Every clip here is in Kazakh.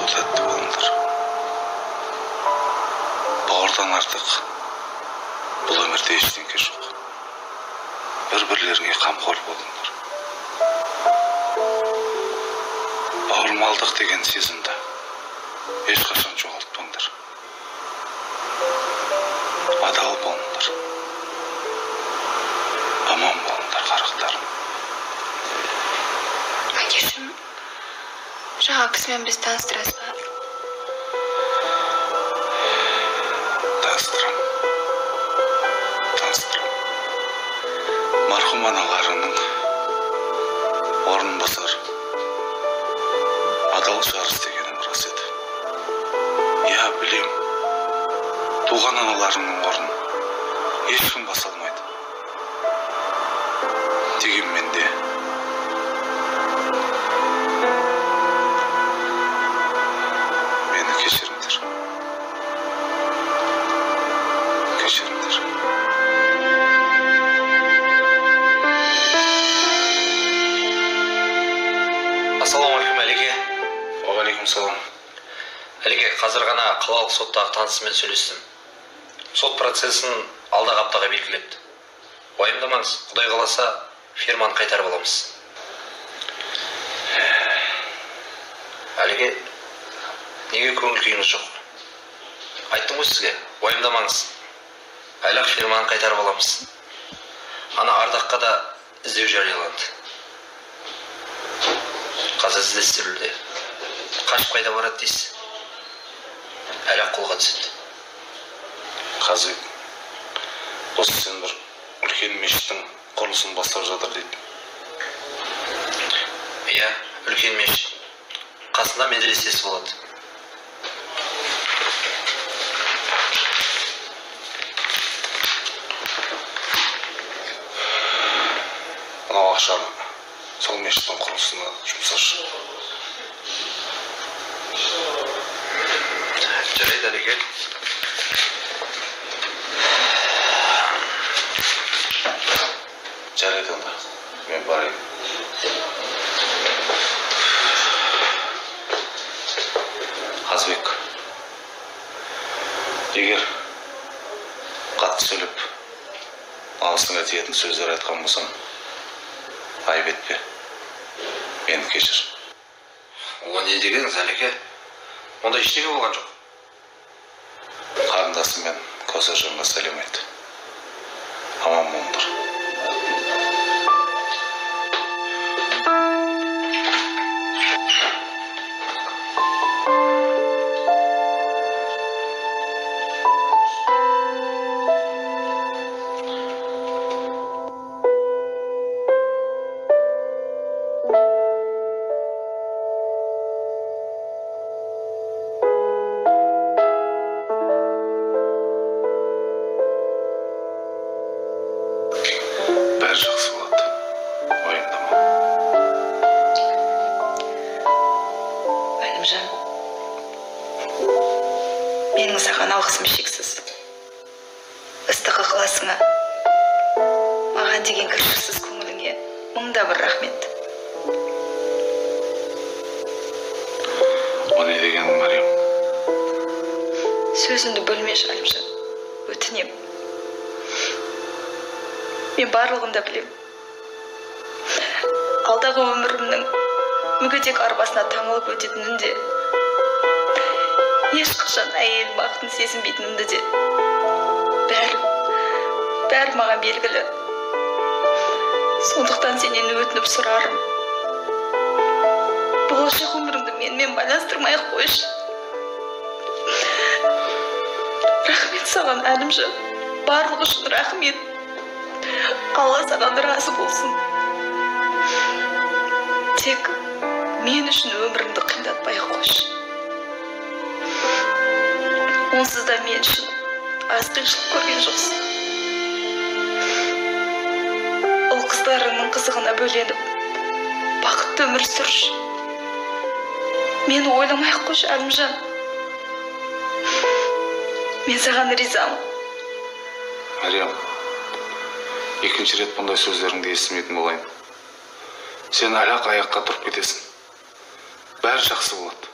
сол тәтті болыңдар. Бауырдан артық бұл өмірде ештеңке жоқ. Бір-бірлеріңе қамқор болыңдар. Бауырмалдық деген сезімді ешқашан жоғалтпаңдар. Адал болыңдар. Аман болыңдар, қарақтарым. Әкешім, жаңа кісімен біз таныстырасыз ба? Таныстырам. Марқұм аналарының орынбасар адал жарыс дегенім рас еді. Я білем, туған аналарының орнын ешкім баса алмайды. Дегенмен де мені кешіріңдер. Кешіріңдер. Ассалаумағалейкум, Әлике. Уағалейкум салам. Әлике, қазір ғана қалалық соттағы танысымен сөйлестім. Сот процесін алдағы аптаға белгілепті. Уайымдамаңыз, Құдай қаласа, фирманы қайтарып аламыз. Әлике, неге көңіл күйіңіз жоқ? Айттым ғой сізге, уайымдамаңыз. Айлақ фирманы қайтарып аламыз. Ана Ардаққа да іздеу жарияланды. Қазір іздестірілуде. Қашып қайда барады дейсіз? Әлі қолға түседі. Қазір осы сен бір үлкен мешіттің құрылысын бастап жатыр дейді. Иә, үлкен мешіт. Қасында медресесі болады. Мынау ақшаны сол мешіттің құрылысына жұмсашы. Жарайды, Әлике. Жарайды онда. Мен барайын. Қазбек, егер қатты сөйлеп алысыңа тиетін сөздер айтқан болсам, айып етпе. Мені кешір. О, не дегеніңіз, Әлике? Онда ештеңе болған жоқ. Қарындасым мен Косажанға сәлем айт. Аман болыңдар. Бәрі жақсы болады. Уайымдама. Әлімжан, менің саған алғысым шексіз. Ыстық ықыласыңа, маған деген кіршіксіз көңіліңе мыңда бір рахмет. О не дегенің, Мариям? Сөзімді бөлмеші, Әлімжан. Өтінем. Мен барлығын да білем. Алдағы өмірімнің мүгедек арбасына таңылып өтетінінде, ешқашан әйел бақытын сезінбейтінімді де бәрі маған белгілі. Сондықтан сенен өтініп сұрарым. Болашақ өміріңді менімен байланыстырмай-ақ қойшы. Рахмет саған, Әлімжан. Барлығы үшін рахмет. Алла саған разы болсын. Тек мен үшін өміріңді қиындатпай қойшы. Онсыз да мен үшін аз қиыншылық көрген жоқсың. Ұл қыздарыңның қызығына бөленіп, бақытты өмір сүрші. Мені ойламай-ақ қойшы, Әлімжан. Мен саған ризамын. Мариям, екінші рет бұндай сөздеріңді естімейтін болайын. Сен аяққа тұрып кетесің. Бәрі жақсы болады.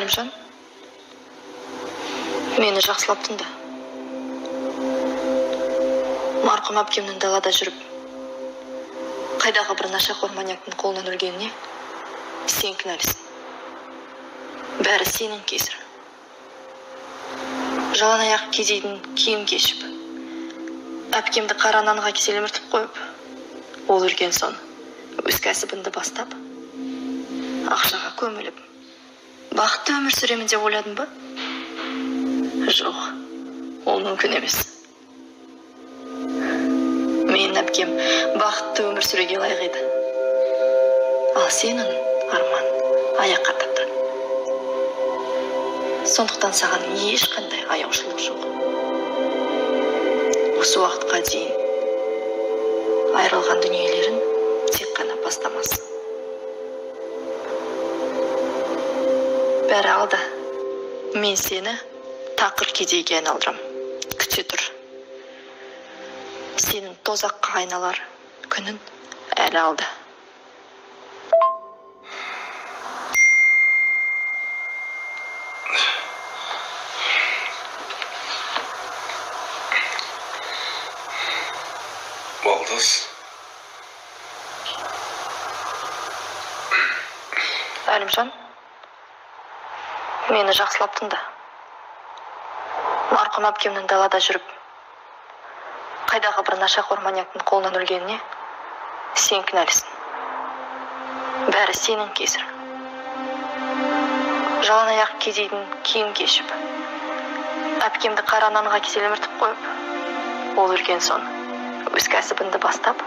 Әлімжан, мені жақсылаптың да. Марқұм әпкемнің далада жүріп, қайдағы бір нашақор маньяктың қолынан өлгеніне сен кінәлісің. Бәрі сенің кесір. Жалаң аяқ кедейдің киім кешіп, әпкемді қара нанға кеселеміртіп қойып, ол өлген соң өз кәсібінді бастап, ақшаға көміліп, бақытты өмір сүремін деп ойладың ба? Жоқ, ол мүмкін емес. Менің әпкем бақытты өмір сүреге лайық еді. Ал сенің арман аяққа таптың. Сондықтан саған ешқандай аяушылық жоқ. Осы уақытқа дейін айырылған дүниелерін тек қана бастамасын. Бәрі алда. Мен сені тақыр кедейге айналдырам. Күте тұр. Сенің тозаққа айналар күнін әлі алда. Балдыз. Әлімжан, мені жақсылаптың да. Марқұм әпкемнің далада жүріп, қайдағы бір нашақор маньяктың қолынан өлгеніне сен кінәлісің. Бәрі сенің кесір. Жалаң аяқ кедейдің киім кешіп, әпкемді қара нанға кеселеміртіп қойып, ол өлген соң өз кәсібінді бастап,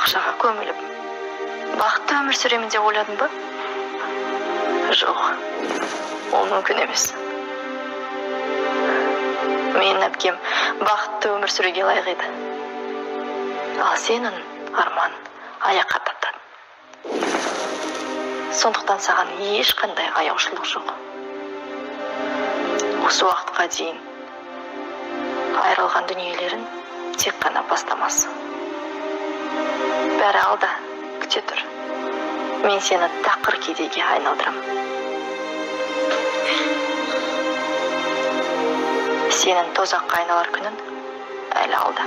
ақшаға көміліп, бақытты өмір сүремін деп ойладың ба? Жоқ, ол мүмкін емес. Менің әпкем бақытты өмір сүреге лайық еді. Ал сенің арман аяққа таптың. Сондықтан саған ешқандай аяушылық жоқ. Осы уақытқа дейін айырылған дүниелерін тек қана бастамасын. Бәрі алда, күте тұр. Мен сені тақыр кедейге айналдырам. Сенің тозаққа айналар күнін әлі алда.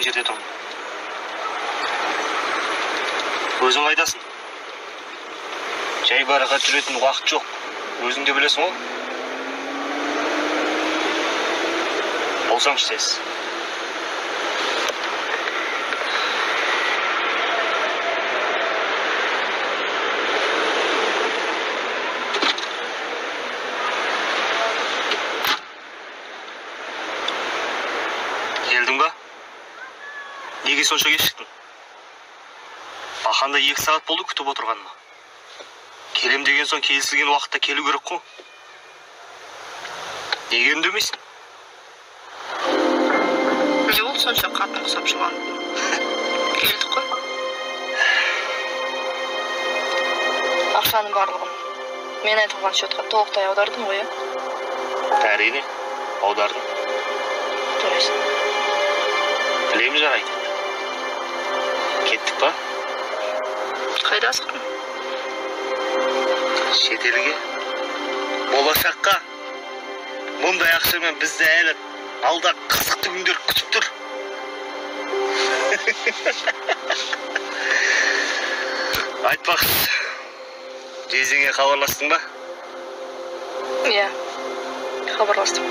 жерде тұрмын. Өзің қайдасың? Жай барақат жүретін уақыт жоқ. Өзің де білесің ғой. Болсаңшы тез. Келдің ба? Неге сонша кешіктің? Бақанда 2 сағат болды күтіп отырғаныма. Келем деген соң келісілген уақытта келу керек қой. Неге үндемейсің? Не болды сонша қатын құсап жылан? Келдік қой. Ақшаның барлығын мен айтылған счетқа толықтай аудардым ғой, иә? Әрине, аудардым. Дұрыс. Білеміз жарайды. Кеттік па? Қайда асықтың? Шетелге. Болашаққа. Мұндай ақшамен бізді әлі алда қызықты күндер күтіп тұр. Айтпақшы, жездеңе хабарластың ба? Иә, хабарластым.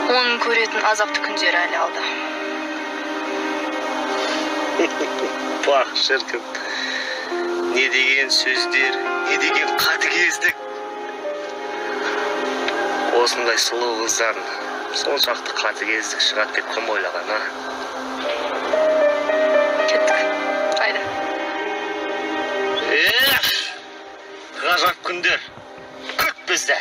Оның көретін азапты күндері әлі алда. Бақ, шіркін. Не деген сөздер, не деген қатыгездік. Осындай сұлу қыздарын соншақты қатыгездік шығады деп кім ойлаған, а? Кеттік. Қайда? Ғажап күндер. Күт бізді.